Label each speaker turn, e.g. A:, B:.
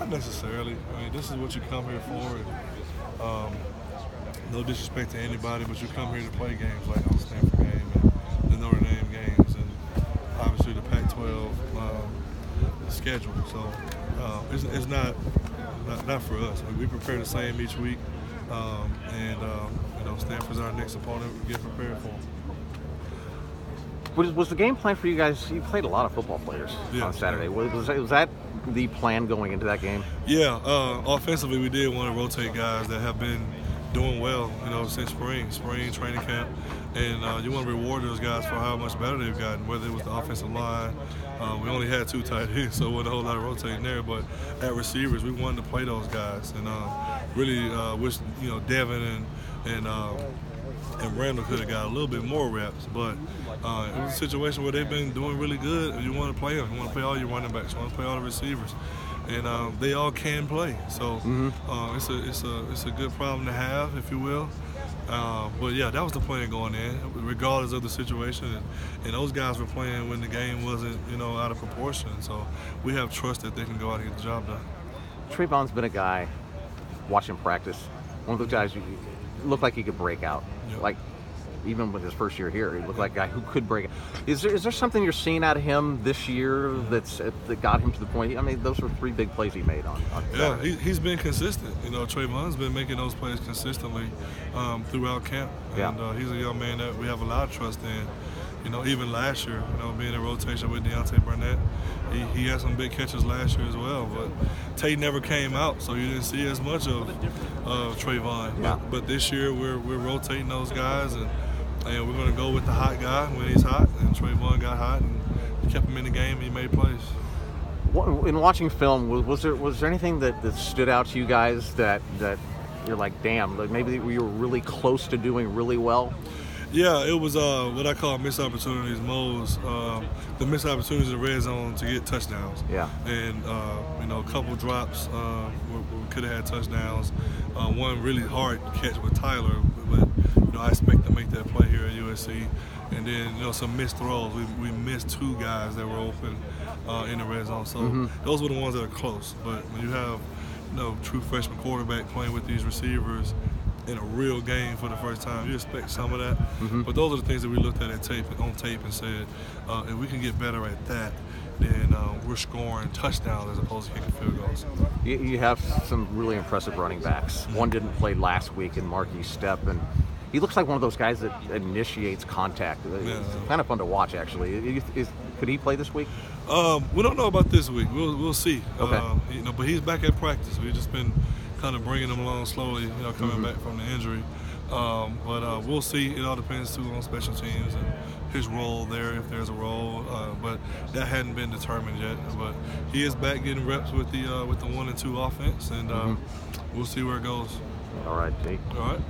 A: Not necessarily. I mean, this is what you come here for. And, no disrespect to anybody, but you come here to play games like the Stanford game and the Notre Dame games, and obviously the Pac-12 schedule. So it's not for us. We prepare the same each week, and you know, Stanford's our next opponent. We get prepared for them.
B: Was the game plan for you guys? You played a lot of football players on Saturday. Was that the plan going into that game?
A: Yeah, offensively we did want to rotate guys that have been doing well, you know, since spring training camp, and you want to reward those guys for how much better they've gotten. Whether it was the offensive line, we only had 2 tight ends, so it wasn't a whole lot of rotating there. But at receivers, we wanted to play those guys, and really wish, you know, Devin and Randall could have got a little bit more reps, but it was a situation where they've been doing really good, and you want to play them. You want to play all your running backs. You want to play all the receivers, and they all can play. So it's a good problem to have, if you will. But yeah, that was the plan going in, regardless of the situation. And those guys were playing when the game wasn't, you know, out of proportion. So we have trust that they can go out and get the job done.
B: Trevon's been a guy, watching practice, one of those guys who looked like he could break out.
A: Yep.
B: Like, even with his first year here, he looked like a guy who could break out. Is there something you're seeing out of him this year that got him to the point? I mean, those were 3 big plays he made on Saturday.
A: Yeah, he's been consistent. You know, Trevon's been making those plays consistently throughout camp. And he's a young man that we have a lot of trust in. You know, even last year, you know, being in rotation with Deontay Burnett, he had some big catches last year as well. But Tate never came out, so you didn't see as much of Trevon.
B: Yeah.
A: But this year, we're rotating those guys, and we're going to go with the hot guy when he's hot. And Trevon got hot and kept him in the game. And he made plays.
B: In watching film, was there anything that stood out to you guys that you're like, damn, like maybe we were really close to doing really well?
A: Yeah, it was what I call missed opportunities. The missed opportunities in the red zone to get touchdowns.
B: Yeah.
A: And you know, a couple drops where we could have had touchdowns. One really hard catch with Tyler, but you know, I expect to make that play here at USC. And then, you know, some missed throws. We missed 2 guys that were open in the red zone. So those were the ones that are close. But when you have, you know, true freshman quarterback playing with these receivers in a real game for the first time, you expect some of that. But those are the things that we looked at on tape and said, if we can get better at that, then we're scoring touchdowns as opposed to kicking field goals.
B: You have some really impressive running backs. One didn't play last week in Marquis Stepp, and he looks like one of those guys that initiates contact. It's kind of fun to watch, actually. Could he play this week?
A: We don't know about this week. We'll see.
B: Okay.
A: You know, but he's back at practice. We've just been kind of bringing him along slowly, you know, coming back from the injury. But we'll see. It all depends too on special teams and his role there, if there's a role. But that hadn't been determined yet. But he is back getting reps with the 1 and 2 offense, and we'll see where it goes.
B: All right, Jake.
A: All right.